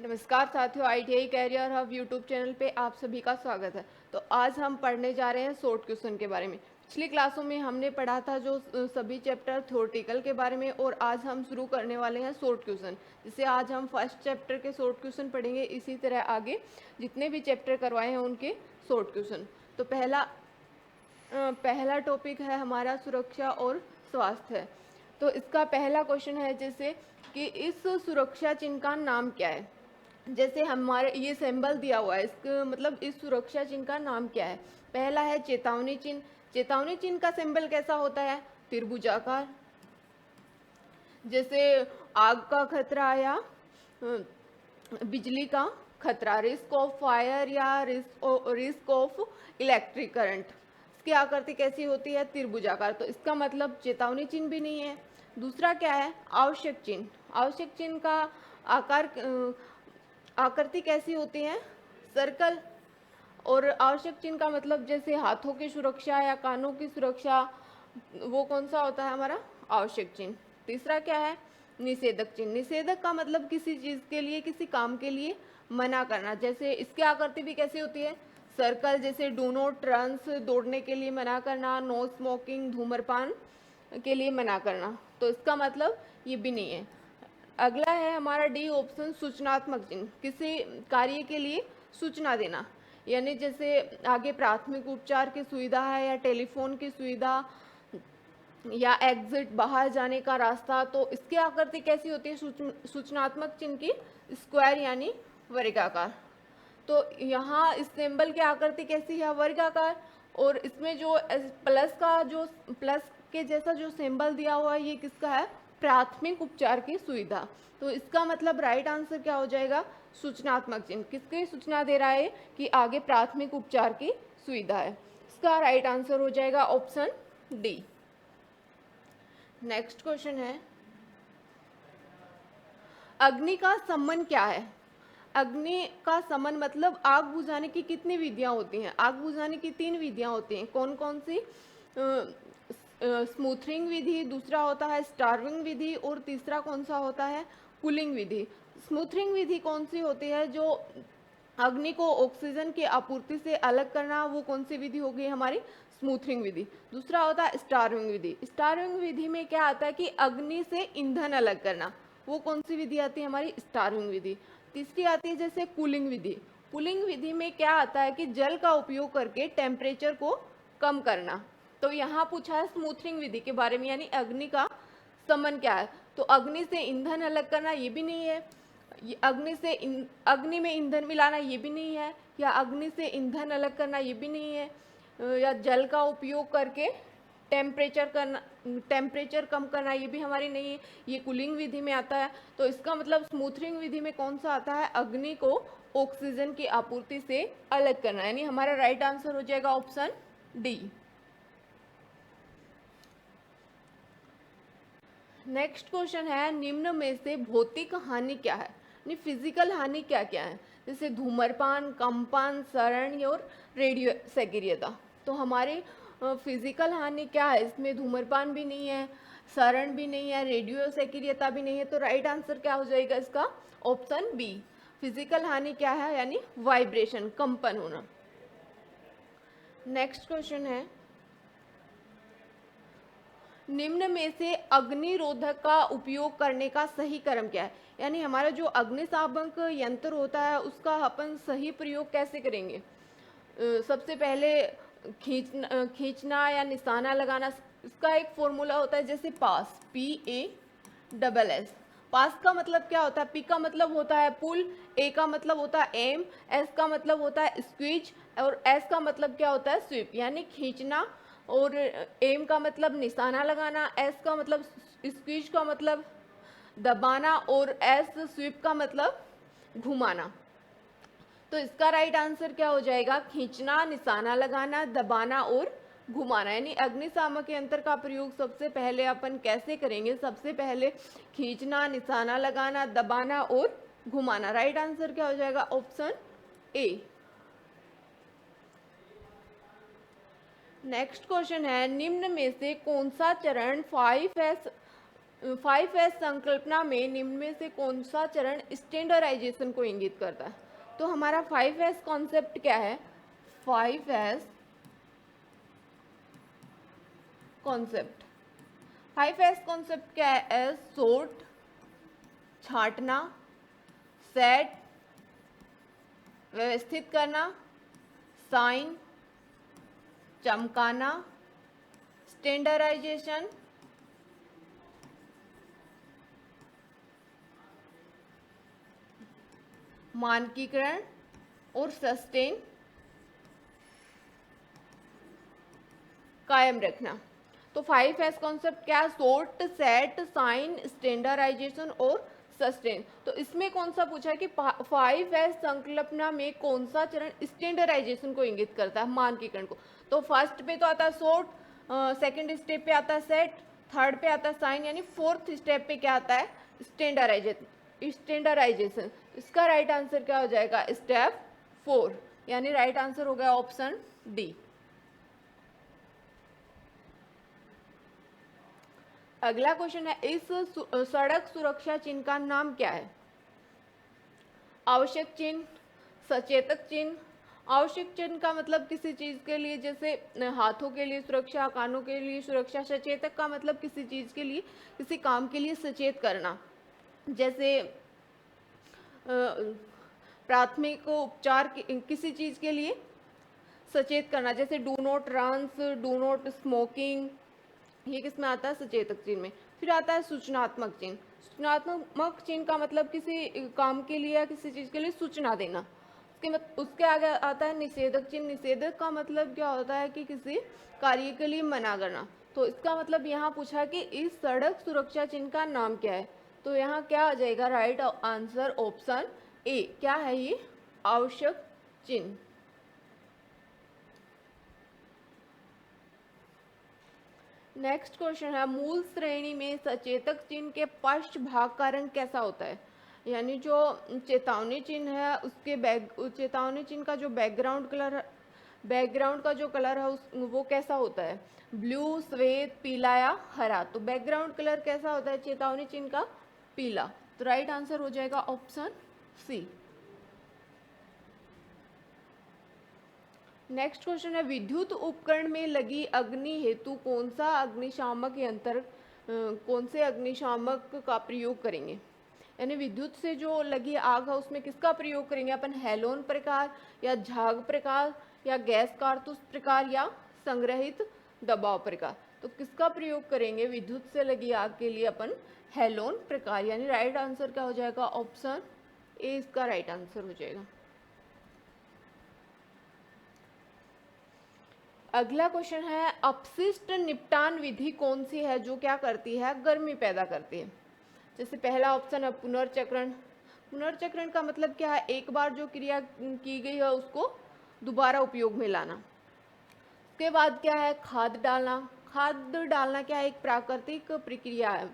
नमस्कार साथियों, ITI career hub YouTube channel पे आप सभी का स्वागत है। तो आज हम पढ़ने जा रहे हैं शॉर्ट क्वेश्चन के बारे में। पिछली क्लासों में हमने पढ़ा था जो सभी चैप्टर थ्योरेटिकल के बारे में, और आज हम शुरू करने वाले हैं शॉर्ट क्वेश्चन। जिससे आज हम फर्स्ट चैप्टर के शॉर्ट क्वेश्चन पढ़ेंगे, इसी तरह आगे जितने भी चैप्टर करवाए हैं उनके शॉर्ट क्वेश्चन। तो पहला टॉपिक है हमारा सुरक्षा और स्वास्थ्य। तो इसका पहला क्वेश्चन है जैसे कि इस सुरक्षा चिन्ह का नाम क्या है। जैसे हमारे ये सिंबल दिया हुआ है, इसका मतलब इस सुरक्षा चिन्ह का नाम क्या है। पहला है चेतावनी चिन्ह। चेतावनी चिन्ह का सिंबल कैसा होता है? त्रिभुजाकार। जैसे आग का खतरा या बिजली का खतरा, रिस्क ऑफ फायर या रिस्क ऑफ इलेक्ट्रिक करंट। इसकी आकृति कैसी होती है? त्रिभुजाकार। तो इसका मतलब चेतावनी चिन्ह भी नहीं है। दूसरा क्या है? आवश्यक चिन्ह। आवश्यक चिन्ह का आकृति कैसी होती है? सर्कल। और आवश्यक चिन्ह का मतलब जैसे हाथों की सुरक्षा या कानों की सुरक्षा, वो कौन सा होता है हमारा? आवश्यक चिन्ह। तीसरा क्या है? निषेधक चिन्ह। निषेधक का मतलब किसी चीज के लिए, किसी काम के लिए मना करना। जैसे इसकी आकृति भी कैसी होती है? सर्कल। जैसे डू नॉट रन्स, दौड़ने के लिए मना करना। नो स्मोकिंग, धूम्रपान के लिए मना करना। तो इसका मतलब ये भी नहीं है। अगला है हमारा डी ऑप्शन, सूचनात्मक चिन्ह। किसी कार्य के लिए सूचना देना, यानी जैसे आगे प्राथमिक उपचार की सुविधा है या टेलीफोन की सुविधा या एग्जिट, बाहर जाने का रास्ता। तो इसकी आकृति कैसी होती है सूचनात्मक चिन्ह की? स्क्वायर यानी वर्गाकार। तो यहाँ इस सिंबल की आकृति कैसी है? वर्गाकार। और इसमें जो प्लस के जैसा जो सिंबल दिया हुआ है, ये किसका है? प्राथमिक उपचार की सुविधा। तो इसका मतलब राइट आंसर क्या हो जाएगा? सूचनात्मक चिन्ह। किसकी सूचना दे रहा है? कि आगे प्राथमिक उपचार की सुविधा है। इसका राइट आंसर हो जाएगा ऑप्शन डी। नेक्स्ट क्वेश्चन है, अग्नि का समन क्या है? अग्नि का समन मतलब आग बुझाने की कितनी विधियां होती हैं? आग बुझाने की 3 विधियां होती हैं। कौन कौन सी? स्मूथरिंग विधि, दूसरा होता है स्टार्विंग विधि, और तीसरा कौन सा होता है? कूलिंग विधि। स्मूथरिंग विधि कौन सी होती है? जो अग्नि को ऑक्सीजन की आपूर्ति से अलग करना, वो कौन सी विधि हो गई हमारी? स्मूथरिंग विधि। दूसरा होता है स्टार्विंग विधि। स्टार्विंग विधि में क्या आता है कि अग्नि से ईंधन अलग करना, वो कौन सी विधि आती है हमारी? स्टार्विंग विधि। तीसरी आती है जैसे कूलिंग विधि। कूलिंग विधि में क्या आता है कि जल का उपयोग करके टेम्परेचर को कम करना। तो यहाँ पूछा है स्मूथरिंग विधि के बारे में, यानी अग्नि का समन क्या है। तो अग्नि से ईंधन अलग करना, ये भी नहीं है। अग्नि में ईंधन मिलाना, ये भी नहीं है। या अग्नि से ईंधन अलग करना, ये भी नहीं है। या जल का उपयोग करके टेम्परेचर कम करना, ये भी हमारी नहीं है। ये कूलिंग विधि में आता है। तो इसका मतलब स्मूथरिंग विधि में कौन सा आता है? अग्नि को ऑक्सीजन की आपूर्ति से अलग करना, यानी हमारा राइट आंसर हो जाएगा ऑप्शन डी। नेक्स्ट क्वेश्चन है, निम्न में से भौतिक हानि क्या है? यानी फिजिकल हानि क्या क्या है? जैसे धूम्रपान, कंपन, शरण और रेडियो सक्रियता। तो हमारे फिजिकल हानि क्या है? इसमें धूम्रपान भी नहीं है, शरण भी नहीं है, रेडियो सक्रियता भी नहीं है। तो राइट आंसर क्या हो जाएगा इसका? Option B. फिजिकल हानि क्या है? यानी वाइब्रेशन, कंपन होना। नेक्स्ट क्वेश्चन है, निम्न में से अग्निरोधक का उपयोग करने का सही क्रम क्या है? यानी हमारा जो अग्निशामक यंत्र होता है, उसका अपन सही प्रयोग कैसे करेंगे? सबसे पहले खींचना या निशाना लगाना। इसका एक फॉर्मूला होता है, जैसे पास, PASS। पास का मतलब क्या होता है? P का मतलब होता है पुल, A का मतलब होता है एम, S का मतलब होता है स्क्वीज, और S का मतलब क्या होता है? स्वीप। यानी खींचना, और एम का मतलब निशाना लगाना, एस का मतलब स्क्वीज का मतलब दबाना, और एस स्वीप का मतलब घुमाना। तो इसका राइट आंसर क्या हो जाएगा? खींचना, निशाना लगाना, दबाना और घुमाना। यानी अग्निशामक यंत्र का प्रयोग सबसे पहले अपन कैसे करेंगे? सबसे पहले खींचना, निशाना लगाना, दबाना और घुमाना। राइट आंसर क्या हो जाएगा? Option A. नेक्स्ट क्वेश्चन है, निम्न में से कौन सा चरण 5S 5S संकल्पना में निम्न में से कौन सा चरण स्टैंडर्डाइजेशन को इंगित करता है? तो हमारा 5S कॉन्सेप्ट क्या है? 5S कॉन्सेप्ट 5S कॉन्सेप्ट क्या है? सॉर्ट, छांटना, सेट, व्यवस्थित करना, साइन, चमकाना, स्टैंडर्डाइजेशन, मानकीकरण और सस्टेन, कायम रखना। तो 5S कॉन्सेप्ट क्या? सॉर्ट, सेट, साइन, स्टैंडर्डाइजेशन और सस्टेन। तो इसमें कौन सा पूछा है कि 5S संकल्पना में कौन सा चरण स्टैंडर्डाइजेशन को इंगित करता है? मानकीकरण को। तो फर्स्ट पे तो आता है सॉर्ट, सेकंड स्टेप पे आता है सेट, थर्ड पे आता है साइन, यानी फोर्थ स्टेप पे क्या आता है? स्टैंडर्डाइजेशन। इसका राइट आंसर क्या हो जाएगा? स्टेप 4, यानी राइट आंसर हो गया ऑप्शन डी। अगला क्वेश्चन है, इस सड़क सुरक्षा चिन्ह का नाम क्या है? आवश्यक चिन्ह, सचेतक चिन्ह। आवश्यक चिन्ह का मतलब किसी चीज के लिए, जैसे हाथों के लिए सुरक्षा, कानों के लिए सुरक्षा। सचेतक का मतलब किसी चीज के लिए, किसी काम के लिए सचेत करना, जैसे प्राथमिक उपचार किसी चीज के लिए सचेत करना, जैसे do not runs, do not smoking, ये किस में आता है? सचेतक चिन्ह में। फिर आता है सूचनात्मक चिन्ह। सूचनात्मक चिन्ह का मतलब किसी काम के लिए या किसी चीज के लिए सूचना देना। उसके आगे आता है निषेधक चिन्ह। निषेधक का मतलब क्या होता है कि किसी कार्य के लिए मना करना। तो इसका मतलब यहाँ पूछा है कि इस सड़क सुरक्षा चिन्ह का नाम क्या है? तो यहाँ क्या आ जाएगा? Right answer option A. क्या है ये? आवश्यक चिन्ह। नेक्स्ट क्वेश्चन है, मूल श्रेणी में सचेतक चिन्ह के पश्च भाग का रंग कैसा होता है? यानी जो चेतावनी चिन्ह है उसके चेतावनी चिन्ह का जो बैकग्राउंड का जो कलर है वो कैसा होता है? ब्लू, श्वेत, पीला या हरा। तो बैकग्राउंड कलर कैसा होता है चेतावनी चिन्ह का? पीला। तो राइट आंसर हो जाएगा ऑप्शन सी। नेक्स्ट क्वेश्चन है, विद्युत उपकरण में लगी अग्नि हेतु कौन सा अग्निशामक यंत्र कौन से अग्निशामक का प्रयोग करेंगे? यानी विद्युत से जो लगी आग है उसमें किसका प्रयोग करेंगे अपन? हेलोन प्रकार या झाग प्रकार या गैस कारतूस प्रकार या संग्रहित दबाव प्रकार। तो किसका प्रयोग करेंगे विद्युत से लगी आग के लिए अपन? हेलोन प्रकार। यानी राइट आंसर क्या हो जाएगा? ऑप्शन ए इसका राइट आंसर हो जाएगा। अगला क्वेश्चन है, अपशिष्ट निपटान विधि कौन सी है जो क्या करती है? गर्मी पैदा करती है। जैसे पहला ऑप्शन है पुनर्चक्रण। पुनर्चक्रण का मतलब क्या है? एक बार जो क्रिया की गई है उसको दोबारा उपयोग में लाना। उसके बाद क्या है? खाद डालना। खाद डालना क्या है? एक प्राकृतिक प्रक्रिया है।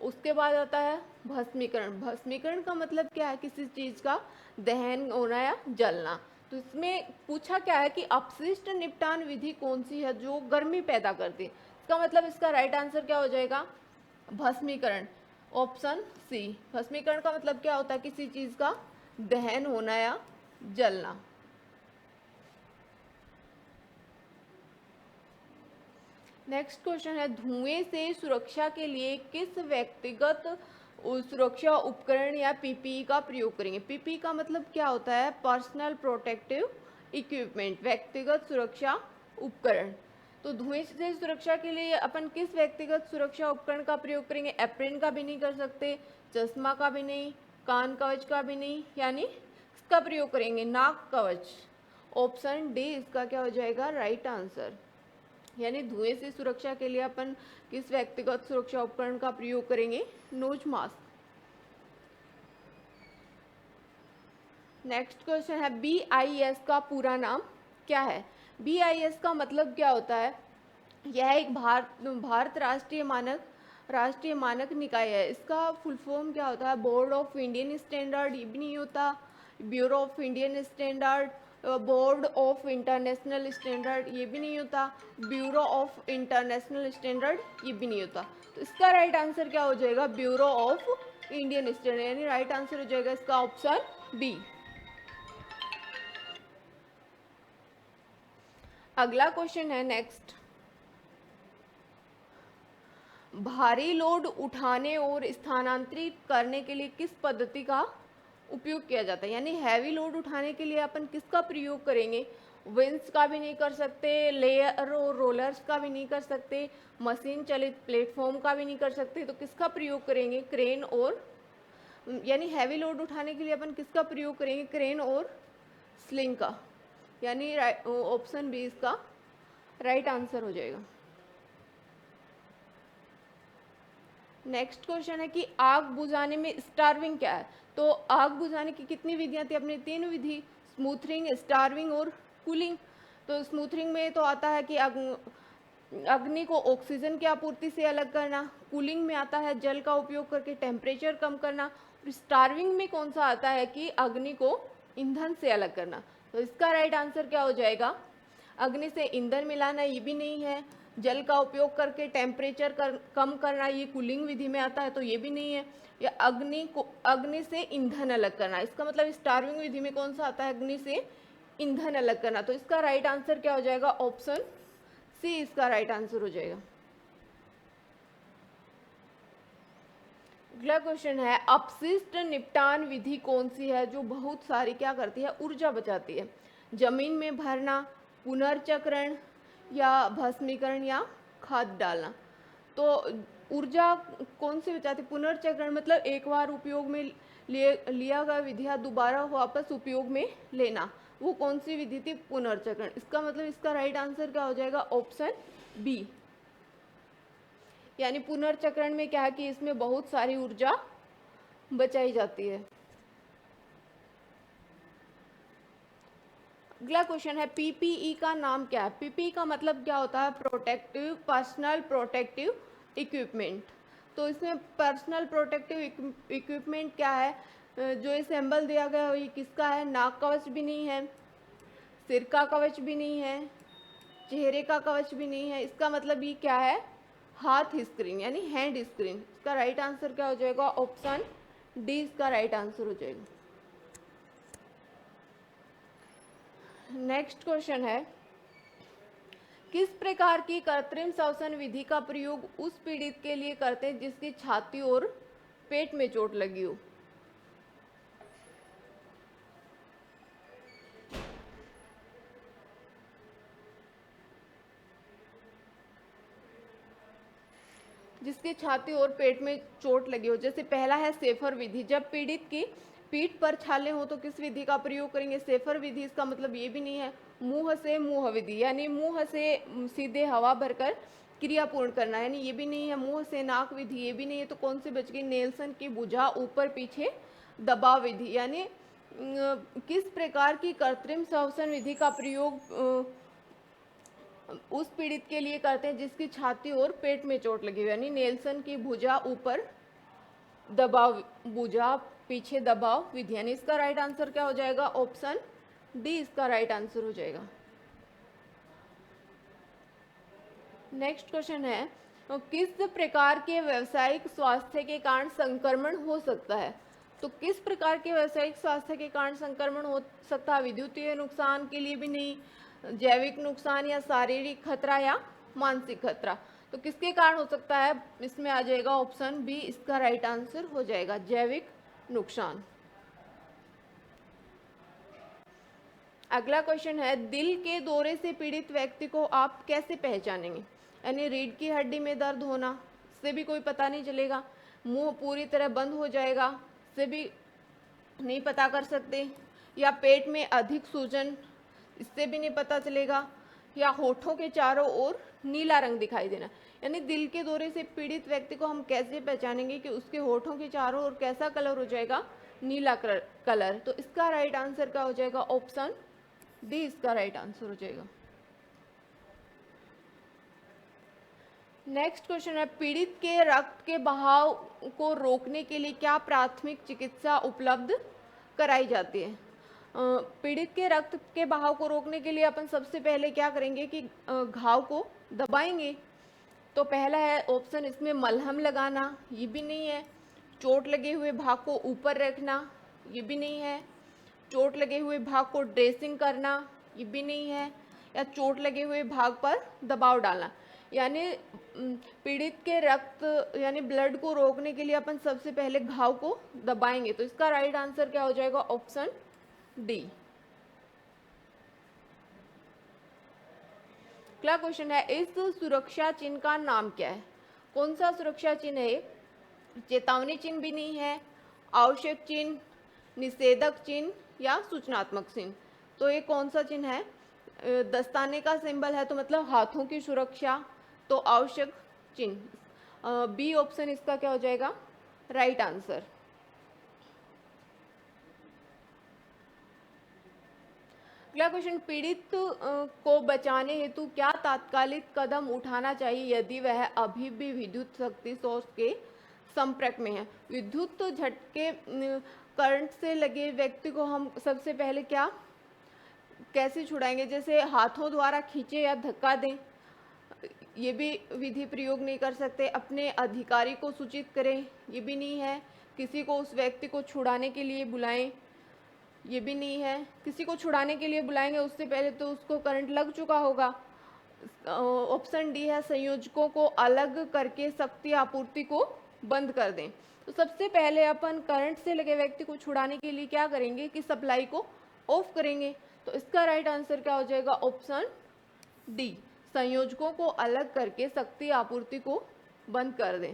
उसके बाद आता है भस्मीकरण। भस्मीकरण का मतलब क्या है? किसी चीज का दहन होना या जलना। तो इसमें पूछा क्या है कि अपशिष्ट निपटान विधि कौन सी है जो गर्मी पैदा करती है? इसका मतलब इसका राइट आंसर क्या हो जाएगा? भस्मीकरण, ऑप्शन सी। भस्मीकरण का मतलब क्या होता है? किसी चीज का दहन होना या जलना। नेक्स्ट क्वेश्चन है, धुएं से सुरक्षा के लिए किस व्यक्तिगत सुरक्षा उपकरण या पीपीई का प्रयोग करेंगे? पीपीई का मतलब क्या होता है? पर्सनल प्रोटेक्टिव इक्विपमेंट, व्यक्तिगत सुरक्षा उपकरण। तो धुएं से सुरक्षा के लिए अपन किस व्यक्तिगत सुरक्षा उपकरण का प्रयोग करेंगे? एप्रिन का भी नहीं कर सकते, चश्मा का भी नहीं, कान कवच का भी नहीं, यानी इसका प्रयोग करेंगे नाक कवच। ऑप्शन डी इसका क्या हो जाएगा? Right answer. यानी धुएं से सुरक्षा के लिए अपन किस व्यक्तिगत सुरक्षा उपकरण का प्रयोग करेंगे? Nose mask. नेक्स्ट क्वेश्चन है, BIS का पूरा नाम क्या है? BIS का मतलब क्या होता है? यह एक भारत राष्ट्रीय मानक निकाय है। इसका फुल फॉर्म क्या होता है? बोर्ड ऑफ इंडियन स्टैंडर्ड, ये भी नहीं होता, bureau of Indian standard, board of international standard ये भी नहीं होता, ब्यूरो ऑफ इंटरनेशनल स्टैंडर्ड ये भी नहीं होता। तो इसका राइट आंसर क्या हो जाएगा, ब्यूरो ऑफ इंडियन स्टैंडर्ड, यानी राइट आंसर हो जाएगा इसका ऑप्शन बी। अगला क्वेश्चन है नेक्स्ट, भारी लोड उठाने और स्थानांतरित करने के लिए किस पद्धति का उपयोग किया जाता है, यानी हैवी लोड उठाने के लिए अपन किसका प्रयोग करेंगे, विंड्स का भी नहीं कर सकते, लेयर और रोलर्स का भी नहीं कर सकते, मशीन चलित प्लेटफॉर्म का भी नहीं कर सकते, तो किसका प्रयोग करेंगे, क्रेन और, यानी हैवी लोड उठाने के लिए अपन किसका प्रयोग करेंगे, क्रेन और स्लिंग का, यानी ऑप्शन बी इसका राइट आंसर हो जाएगा। नेक्स्ट क्वेश्चन है कि आग बुझाने में स्टार्विंग क्या है। तो आग बुझाने की कितनी विधियां थी अपने, 3 विधि, स्मूथरिंग, स्टार्विंग और कूलिंग। तो स्मूथरिंग में तो आता है कि अग्नि को ऑक्सीजन की आपूर्ति से अलग करना, कूलिंग में आता है जल का उपयोग करके टेम्परेचर कम करना, और स्टार्विंग में कौन सा आता है कि अग्नि को ईंधन से अलग करना। तो इसका राइट आंसर क्या हो जाएगा, अग्नि से ईंधन मिलाना ये भी नहीं है, जल का उपयोग करके टेम्परेचर कम करना ये कूलिंग विधि में आता है तो ये भी नहीं है, या अग्नि से ईंधन अलग करना, इसका मतलब स्टार्विंग विधि में कौन सा आता है, अग्नि से ईंधन अलग करना। तो इसका राइट आंसर क्या हो जाएगा, ऑप्शन सी इसका राइट आंसर हो जाएगा। अगला क्वेश्चन है, अपशिष्ट निपटान विधि कौन सी है जो बहुत सारी क्या करती है, ऊर्जा बचाती है, जमीन में भरना, पुनर्चक्रण या भस्मीकरण या खाद डालना। तो ऊर्जा कौन सी बचाती, पुनर्चक्रण मतलब एक बार उपयोग में लिया गया विधिया दोबारा वापस उपयोग में लेना, वो कौन सी विधि थी, पुनर्चक्रण। इसका मतलब इसका राइट आंसर क्या हो जाएगा, ऑप्शन बी, यानी पुनर्चक्रण में क्या है कि इसमें बहुत सारी ऊर्जा बचाई जाती है। अगला क्वेश्चन है, पीपीई का नाम क्या है। पीपीई का मतलब क्या होता है, प्रोटेक्टिव पर्सनल प्रोटेक्टिव इक्विपमेंट। तो इसमें पर्सनल प्रोटेक्टिव इक्विपमेंट क्या है, जो ये सिंबल दिया गया है ये किसका है, नाक कवच भी नहीं है, सिर का कवच भी नहीं है, चेहरे का कवच भी नहीं है, इसका मतलब ये क्या है, हाथ स्क्रीन यानी हैंड स्क्रीन। इसका राइट आंसर क्या हो जाएगा, ऑप्शन डी इसका राइट आंसर हो जाएगा। नेक्स्ट क्वेश्चन है, किस प्रकार की कृत्रिम श्वसन विधि का प्रयोग उस पीड़ित के लिए करते हैं जिसकी छाती और पेट में चोट लगी हो। जिसकी छाती और पेट में चोट लगी हो। जैसे पहला है सेफर विधि, जब पीड़ित की पीठ पर छाले हो तो किस विधि का प्रयोग करेंगे, सेफर विधि। इसका मतलब ये भी नहीं है मुंह से मुंह विधि, यानी मुंह से सीधे हवा भरकर क्रिया पूर्ण करना, यानी ये भी नहीं है। मुंह से नाक विधि ये भी नहीं है। तो कौन सी बच गई, नेल्सन की भुजा ऊपर पीछे दबाव विधि। यानी किस प्रकार की कृत्रिम श्वसन विधि का प्रयोग उस पीड़ित के लिए करते हैं जिसकी छाती और पेट में चोट लगी हुई, यानी नेल्सन की भुजा ऊपर दबाव, भुजा पीछे दबाव विधि। यानी इसका राइट आंसर क्या हो जाएगा, ऑप्शन डी इसका राइट आंसर हो जाएगा। नेक्स्ट क्वेश्चन है, किस प्रकार के व्यावसायिक स्वास्थ्य के कारण संक्रमण हो सकता है। तो किस प्रकार के व्यावसायिक स्वास्थ्य के कारण संक्रमण हो सकता है, विद्युतीय नुकसान के लिए भी नहीं, जैविक नुकसान या शारीरिक खतरा या मानसिक खतरा। तो किसके कारण हो सकता है, इसमें आ जाएगा ऑप्शन बी इसका राइट आंसर हो जाएगा, जैविक नुकसान। अगला क्वेश्चन है, दिल के दौरे से पीड़ित व्यक्ति को आप कैसे पहचानेंगे। यानी रीढ़ की हड्डी में दर्द होना, इससे भी कोई पता नहीं चलेगा। मुंह पूरी तरह बंद हो जाएगा, इससे भी नहीं पता कर सकते। या पेट में अधिक सूजन, इससे भी नहीं पता चलेगा। या होठों के चारों ओर नीला रंग दिखाई देना। यानी दिल के दौरे से पीड़ित व्यक्ति को हम कैसे पहचानेंगे कि उसके होठों के चारों ओर कैसा कलर हो जाएगा, नीला कलर। तो इसका राइट आंसर क्या हो जाएगा, ऑप्शन डी इसका राइट आंसर हो जाएगा। नेक्स्ट क्वेश्चन है, पीड़ित के रक्त के बहाव को रोकने के लिए क्या प्राथमिक चिकित्सा उपलब्ध कराई जाती है। पीड़ित के रक्त के बहाव को रोकने के लिए अपन सबसे पहले क्या करेंगे कि घाव को दबाएंगे। तो पहला है ऑप्शन इसमें मलहम लगाना, ये भी नहीं है। चोट लगे हुए भाग को ऊपर रखना, ये भी नहीं है। चोट लगे हुए भाग को ड्रेसिंग करना, ये भी नहीं है। या चोट लगे हुए भाग पर दबाव डालना। यानी पीड़ित के रक्त यानी ब्लड को रोकने के लिए अपन सबसे पहले घाव को दबाएंगे। तो इसका राइट आंसर क्या हो जाएगा? Option D. अगला क्वेश्चन है, इस सुरक्षा चिन्ह का नाम क्या है? कौन सा सुरक्षा चिन्ह है? चेतावनी चिन्ह भी नहीं है, आवश्यक चिन्ह, निषेधक चिन्ह या सूचनात्मक चिन्ह। तो ये कौन सा चिन्ह है? दस्ताने का सिंबल है तो मतलब हाथों की सुरक्षा, तो आवश्यक चिन्ह। बी ऑप्शन इसका क्या हो जाएगा? Right answer. अगला क्वेश्चन, पीड़ित को बचाने हेतु क्या तात्कालिक कदम उठाना चाहिए यदि वह अभी भी विद्युत शक्ति सोर्स के संपर्क में है? विद्युत झटके करंट से लगे व्यक्ति को हम सबसे पहले कैसे छुड़ाएंगे? जैसे हाथों द्वारा खींचे या धक्का दें, ये भी विधि प्रयोग नहीं कर सकते। अपने अधिकारी को सूचित करें, ये भी नहीं है। किसी को उस व्यक्ति को छुड़ाने के लिए बुलाएं, ये भी नहीं है। किसी को छुड़ाने के लिए बुलाएंगे उससे पहले तो उसको करंट लग चुका होगा। ऑप्शन डी है, संयोजकों को अलग करके शक्ति आपूर्ति को बंद कर दें। तो सबसे पहले अपन करंट से लगे व्यक्ति को छुड़ाने के लिए क्या करेंगे कि सप्लाई को ऑफ करेंगे। तो इसका राइट आंसर क्या हो जाएगा? ऑप्शन डी, संयोजकों को अलग करके शक्ति आपूर्ति को बंद कर दें।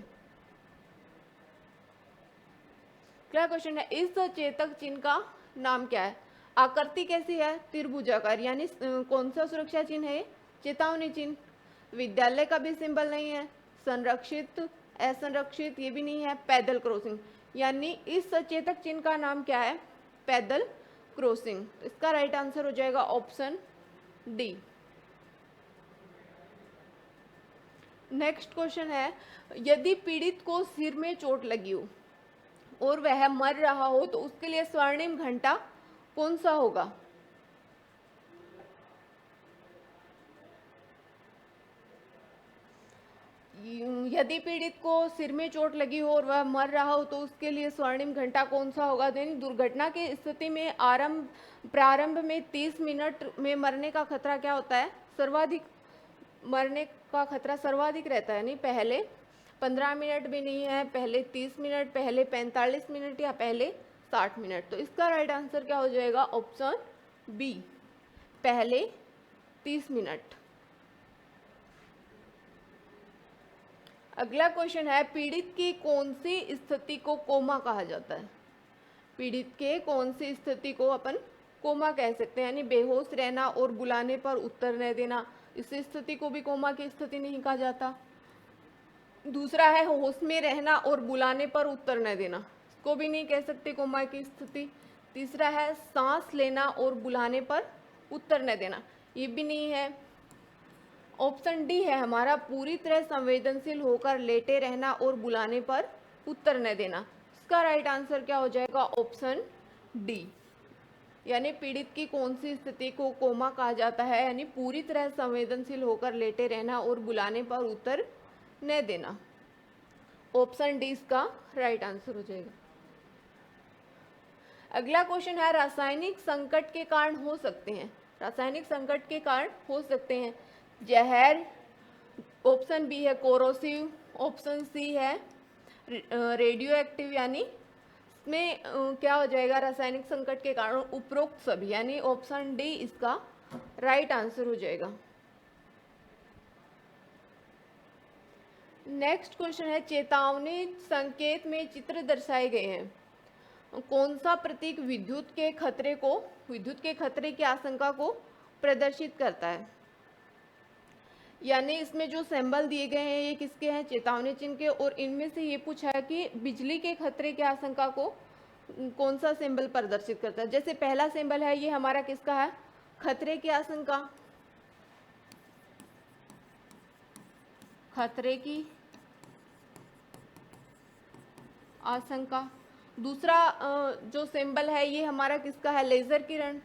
अगला क्वेश्चन है, इस चेतक चिन्ह का नाम क्या है? आकृति कैसी है? त्रिभुजाकार, यानी कौन सा सुरक्षा चिन्ह है? चेतावनी चिन्ह। विद्यालय का भी सिंबल नहीं है। संरक्षित, असंरक्षित, ये भी नहीं है। पैदल क्रॉसिंग, यानी इस सचेतक चिन्ह का नाम क्या है? पैदल क्रॉसिंग। इसका राइट आंसर हो जाएगा ऑप्शन डी। नेक्स्ट क्वेश्चन है, यदि पीड़ित को सिर में चोट लगी हो और वह मर रहा हो तो उसके लिए स्वर्णिम घंटा कौन सा होगा? यदि पीड़ित को सिर में चोट लगी हो और वह मर रहा हो तो उसके लिए स्वर्णिम घंटा कौन सा होगा? यानी दुर्घटना की स्थिति में प्रारंभ में 30 मिनट में मरने का खतरा क्या होता है? सर्वाधिक मरने का खतरा सर्वाधिक रहता है। यानी पहले 15 मिनट भी नहीं है, पहले 30 मिनट, पहले 45 मिनट या पहले 60 मिनट। तो इसका राइट आंसर क्या हो जाएगा? ऑप्शन बी, पहले 30 मिनट। अगला क्वेश्चन है, पीड़ित की कौन सी स्थिति को कोमा कहा जाता है? पीड़ित के कौन सी स्थिति को अपन कोमा कह सकते हैं? यानी बेहोश रहना और बुलाने पर उत्तर न देना, इस स्थिति को भी कोमा की स्थिति नहीं कहा जाता। दूसरा है होश में रहना और बुलाने पर उत्तर न देना, इसको भी नहीं कह सकते कोमा की स्थिति। तीसरा है सांस लेना और बुलाने पर उत्तर न देना, ये भी नहीं है। ऑप्शन डी है हमारा, पूरी तरह संवेदनशील होकर लेटे रहना और बुलाने पर उत्तर न देना। इसका राइट आंसर क्या हो जाएगा? ऑप्शन डी, यानी पीड़ित की कौन सी स्थिति को कोमा कहा जाता है? यानी पूरी तरह संवेदनशील होकर लेटे रहना और बुलाने पर उत्तर न देना। ऑप्शन डी इसका राइट आंसर हो जाएगा। अगला क्वेश्चन है, रासायनिक संकट के कारण हो सकते हैं। रासायनिक संकट के कारण हो सकते हैं जहर, ऑप्शन बी है कोरोसिव, ऑप्शन सी है रेडियो एक्टिव, यानी इसमें क्या हो जाएगा? रासायनिक संकट के कारण उपरोक्त सभी, यानी ऑप्शन डी इसका राइट आंसर हो जाएगा। नेक्स्ट क्वेश्चन है, चेतावनी संकेत में चित्र दर्शाए गए हैं, कौन सा प्रतीक विद्युत के खतरे की आशंका को प्रदर्शित करता है? यानी इसमें जो सिंबल दिए गए हैं ये किसके हैं? चेतावनी चिन्ह के। और इनमें से ये पूछा है कि बिजली के खतरे की आशंका को कौन सा सिंबल प्रदर्शित करता है? जैसे पहला सिंबल है ये हमारा किसका है? खतरे की आशंका, खतरे की आशंका। दूसरा जो सिंबल है ये हमारा किसका है, लेजर किरण।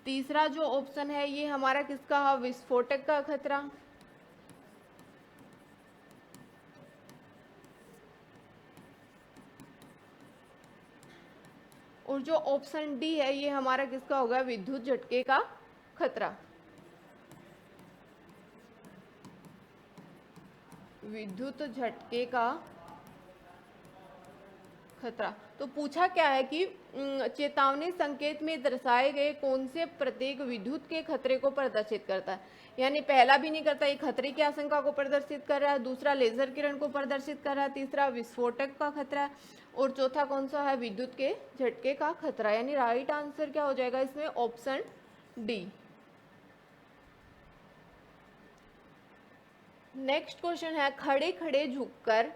तीसरा जो ऑप्शन है ये हमारा किसका है, विस्फोटक का खतरा। और जो ऑप्शन डी है ये हमारा किसका होगा, विद्युत झटके का खतरा। विद्युत झटके का खतरा। तो पूछा क्या है कि चेतावनी संकेत में दर्शाए गए कौन से प्रतीक विद्युत के खतरे को प्रदर्शित करता है। यानी पहला भी नहीं करता, ये खतरे की आशंका को प्रदर्शित कर रहा है, दूसरा लेजर किरण को प्रदर्शित कर रहा है, तीसरा विस्फोटक का खतरा है, और चौथा कौन सा है, विद्युत के झटके का खतरा। यानी राइट आंसर क्या हो जाएगा इसमें, ऑप्शन डी। नेक्स्ट क्वेश्चन है, खड़े खड़े झुककर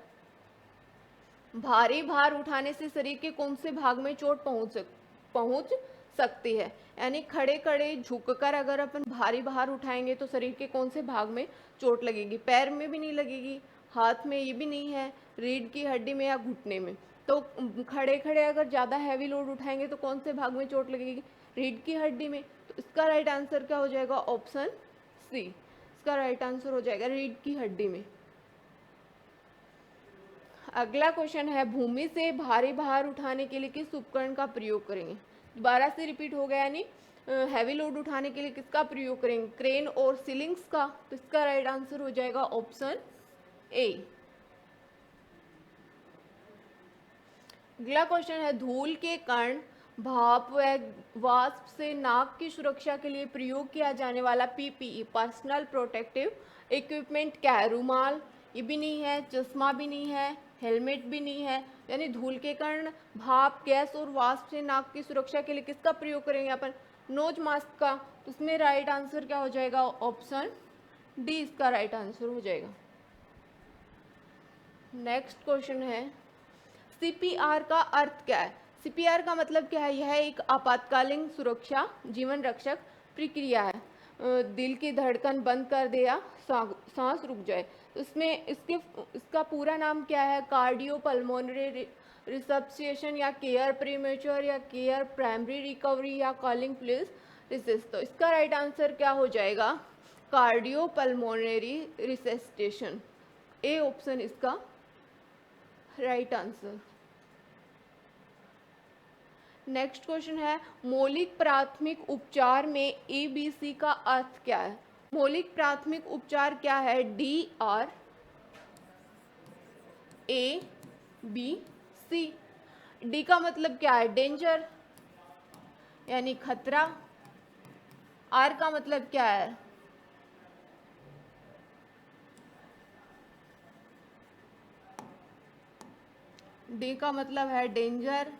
भारी भार उठाने से शरीर के कौन से भाग में चोट पहुंच सकती है। यानी खड़े खड़े झुककर अगर अपन भारी भार उठाएंगे तो शरीर के कौन से भाग में चोट लगेगी, पैर में भी नहीं लगेगी, हाथ में ये भी नहीं है, रीढ़ की हड्डी में या घुटने में। तो खड़े खड़े अगर ज़्यादा हैवी लोड उठाएंगे तो कौन से भाग में चोट लगेगी, रीढ़ की हड्डी में। तो इसका राइट आंसर क्या हो जाएगा, ऑप्शन सी। इसका राइट आंसर हो जाएगा रीढ़ की हड्डी में। अगला क्वेश्चन है, भूमि से भारी भार उठाने के लिए किस उपकरण का प्रयोग करेंगे। दोबारा से रिपीट हो गया, यानी हैवी लोड उठाने के लिए किसका प्रयोग करेंगे, क्रेन और सीलिंग्स का। तो इसका राइट आंसर हो जाएगा ऑप्शन ए। अगला क्वेश्चन है, धूल के कण, भाप व वाष्प से नाक की सुरक्षा के लिए प्रयोग किया जाने वाला पीपीई पर्सनल प्रोटेक्टिव इक्विपमेंट क्या है। रुमाल ये भी नहीं है, चश्मा भी नहीं है, हेलमेट भी नहीं है। यानी धूल के कण, भाप, गैस और वाष्प से नाक की सुरक्षा के लिए किसका प्रयोग करेंगे अपन, नोज मास्क का। तो इसमें राइट आंसर क्या हो जाएगा, ऑप्शन डी इसका राइट आंसर हो जाएगा। नेक्स्ट क्वेश्चन है, सीपीआर का अर्थ क्या है। सीपीआर का मतलब क्या है, यह एक आपातकालीन सुरक्षा जीवन रक्षक प्रक्रिया है। दिल की धड़कन बंद कर दे या सांस रुक जाए। तो इसमें इसका पूरा नाम क्या है, कार्डियो पल्मोनरी रिसब्सिएशन या केयर प्रीमेच्योर या केयर प्राइमरी रिकवरी या कॉलिंग प्लीज रिसिस्ट। तो इसका राइट आंसर क्या हो जाएगा, कार्डियो पल्मोनरी रिसस्टेशन। ए ऑप्शन इसका राइट आंसर। नेक्स्ट क्वेश्चन है, मौलिक प्राथमिक उपचार में एबीसी का अर्थ क्या है। मौलिक प्राथमिक उपचार क्या है, D R A B C. D का मतलब क्या है, डेंजर यानी खतरा। आर का मतलब क्या है, डी का मतलब है डेंजर,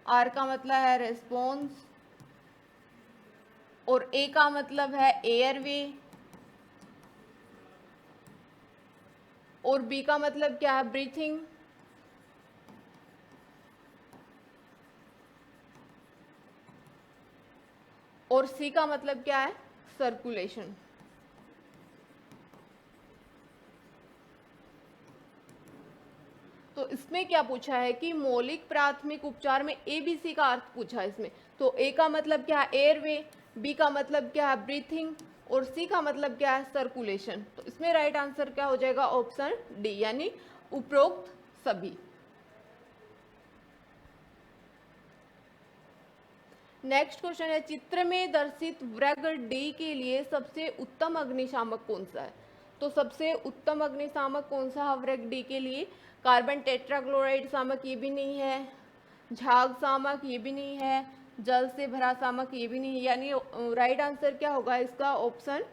आर का मतलब है रेस्पॉन्स, और ए का मतलब है एयरवे, और बी का मतलब क्या है, ब्रीथिंग, और सी का मतलब क्या है, सर्कुलेशन। तो इसमें क्या पूछा है कि मौलिक प्राथमिक उपचार में एबीसी का अर्थ पूछा है इसमें। तो ए का मतलब क्या है, एयरवे, बी का मतलब क्या है, ब्रीथिंग, और सी का मतलब क्या है, सर्कुलेशन। तो इसमें राइट आंसर क्या हो जाएगा, ऑप्शन डी, यानी उपरोक्त सभी। नेक्स्ट क्वेश्चन है, चित्र में दर्शित वर्ग डी के लिए सबसे उत्तम अग्निशामक कौन सा है। तो सबसे उत्तम अग्निशामक कौन सा है वर्ग डी के लिए, कार्बन टेट्राक्लोराइड शामक ये भी नहीं है, झाग शामक ये भी नहीं है, जल से भरा शामक ये भी नहीं है। यानी राइट आंसर क्या होगा इसका, ऑप्शन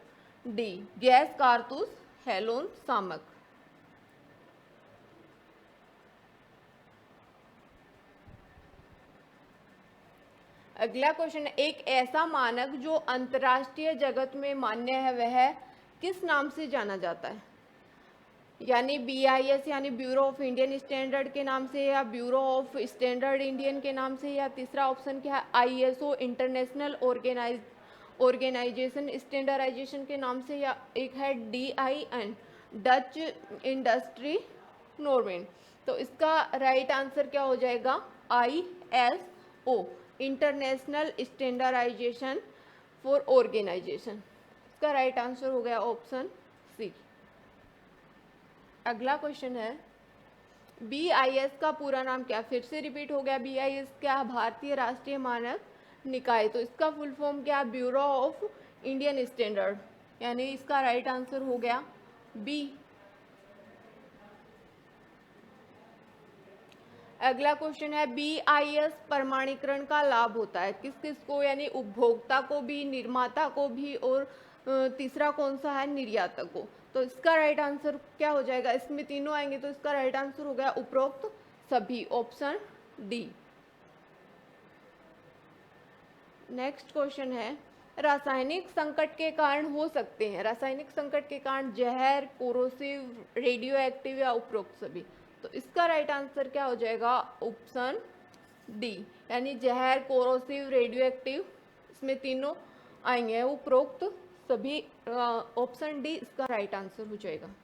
डी, गैस कारतूस हेलोन शामक। अगला क्वेश्चन है, एक ऐसा मानक जो अंतर्राष्ट्रीय जगत में मान्य है वह किस नाम से जाना जाता है। यानी BIS यानी ब्यूरो ऑफ इंडियन स्टैंडर्ड के नाम से, या ब्यूरो ऑफ स्टैंडर्ड इंडियन के नाम से, या तीसरा ऑप्शन क्या है, ISO इंटरनेशनल ऑर्गेनाइजेशन स्टैंडर्डाइजेशन के नाम से, या एक है DIN डच इंडस्ट्री नॉर्मेन। तो इसका राइट आंसर क्या हो जाएगा? ISO, international standardisation for organisation. इसका राइट आंसर हो गया ऑप्शन सी। अगला क्वेश्चन है BIS का पूरा नाम क्या? फिर से रिपीट हो गया। BIS क्या? भारतीय राष्ट्रीय मानक निकाय। तो इसका फुल फॉर्म क्या? ब्यूरो ऑफ इंडियन स्टैंडर्ड, यानी इसका राइट आंसर हो गया बी। अगला क्वेश्चन है BIS प्रमाणीकरण का लाभ होता है किस किस को? यानी उपभोक्ता को भी, निर्माता को भी, और तीसरा कौन सा है? निर्यातक को। तो इसका राइट आंसर क्या हो जाएगा? इसमें तीनों आएंगे तो इसका राइट आंसर हो गया उपरोक्त सभी, ऑप्शन डी। नेक्स्ट क्वेश्चन है रासायनिक संकट के कारण हो सकते हैं। रासायनिक संकट के कारण जहर, कोरोसिव, रेडियो एक्टिव या उपरोक्त सभी। तो इसका राइट आंसर क्या हो जाएगा? ऑप्शन डी, यानी जहर, कोरोसिव, रेडियो एक्टिव, इसमें तीनों आएंगे, उपरोक्त सभी। ऑप्शन डी इसका राइट आंसर हो जाएगा।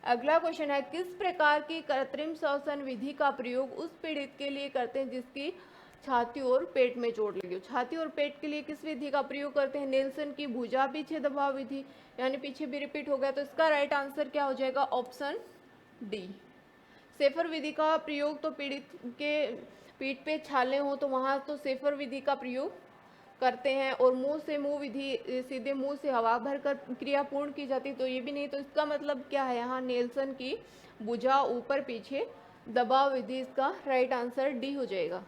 अगला क्वेश्चन है किस प्रकार की कृत्रिम श्वसन विधि का प्रयोग उस पीड़ित के लिए करते हैं जिसकी छाती और पेट में चोट लगी हो? छाती और पेट के लिए किस विधि का प्रयोग करते हैं? नेल्सन की भुजा पीछे दबाव विधि, यानी पीछे भी रिपीट हो गया। तो इसका राइट आंसर क्या हो जाएगा? Option D. सेफर विधि का प्रयोग तो पीड़ित के पीठ पे छाले हो तो वहां तो सेफर विधि का प्रयोग करते हैं, और मुंह से मुंह विधि, सीधे मुंह से हवा भरकर क्रिया पूर्ण की जाती, तो ये भी नहीं। तो इसका मतलब क्या है? यहाँ नेल्सन की भुजा ऊपर पीछे दबाव विधि, इसका राइट आंसर डी हो जाएगा।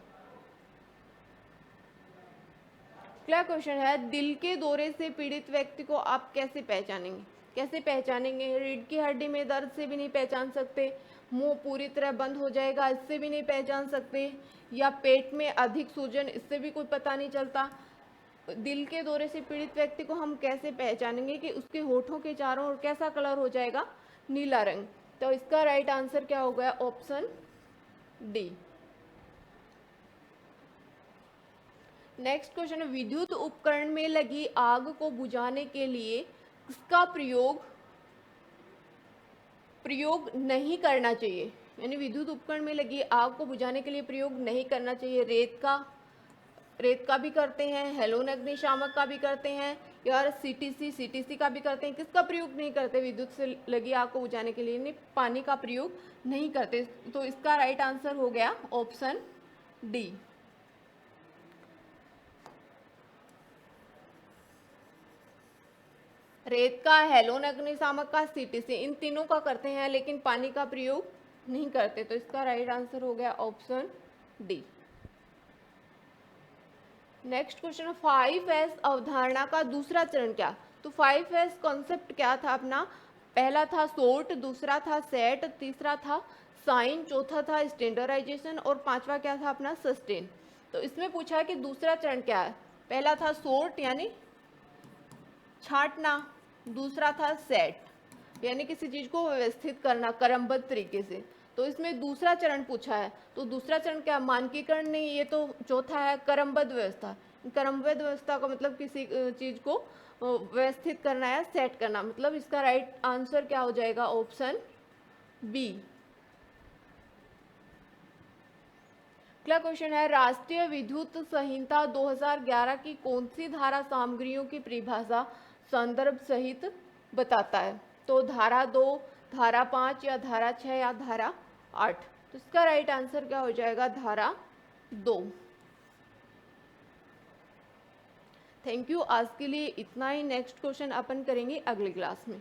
अगला क्वेश्चन है दिल के दौरे से पीड़ित व्यक्ति को आप कैसे पहचानेंगे? कैसे पहचानेंगे? रीढ़ की हड्डी में दर्द से भी नहीं पहचान सकते, मुंह पूरी तरह बंद हो जाएगा इससे भी नहीं पहचान सकते, या पेट में अधिक सूजन, इससे भी कोई पता नहीं चलता। दिल के दौरे से पीड़ित व्यक्ति को हम कैसे पहचानेंगे कि उसके होठों के चारों ओर कैसा कलर हो जाएगा? नीला रंग। तो इसका राइट आंसर क्या हो गया? Option D. नेक्स्ट क्वेश्चन है विद्युत उपकरण में लगी आग को बुझाने के लिए किसका प्रयोग नहीं करना चाहिए? यानी विद्युत उपकरण में लगी आग को बुझाने के लिए प्रयोग नहीं करना चाहिए। रेत का भी करते हैं, हेलोन अग्निशामक का भी करते हैं, या CTC का भी करते हैं। किसका प्रयोग नहीं करते विद्युत से लगी आग को बुझाने के लिए? नहीं, पानी का प्रयोग नहीं करते। तो इसका राइट आंसर हो गया ऑप्शन डी। रेत का, हेलोन अग्निशामक का, CTC, इन तीनों का करते हैं लेकिन पानी का प्रयोग नहीं करते। तो इसका राइट आंसर हो गया option D. Next question 5S अवधारणा का दूसरा चरण क्या? तो 5S कॉन्सेप्ट क्या था अपना? पहला था सोर्ट, दूसरा था सेट, तीसरा था साइन, चौथा था स्टैंडर्डाइजेशन, और पांचवा क्या था अपना? सस्टेन। तो इसमें पूछा है कि दूसरा चरण क्या है? पहला था सोर्ट यानी छांटना, दूसरा था सेट यानी किसी चीज को व्यवस्थित करना क्रमबद्ध तरीके से। तो इसमें दूसरा चरण पूछा है, तो दूसरा चरण क्या? मानकीकरण नहीं, ये तो चौथा है क्रमबद्ध व्यवस्था। क्रमबद्ध व्यवस्था का मतलब किसी चीज को व्यवस्थित करना है, सेट करना। मतलब इसका राइट आंसर क्या हो जाएगा? Option B. अगला क्वेश्चन है राष्ट्रीय विद्युत संहिता 2011 की कौन सी धारा सामग्रियों की परिभाषा संदर्भ सहित बताता है? तो धारा 2, धारा 5, या धारा 6, या धारा 8। तो इसका राइट आंसर क्या हो जाएगा? धारा 2। Thank you. आज के लिए इतना ही। नेक्स्ट क्वेश्चन अपन करेंगे अगली क्लास में।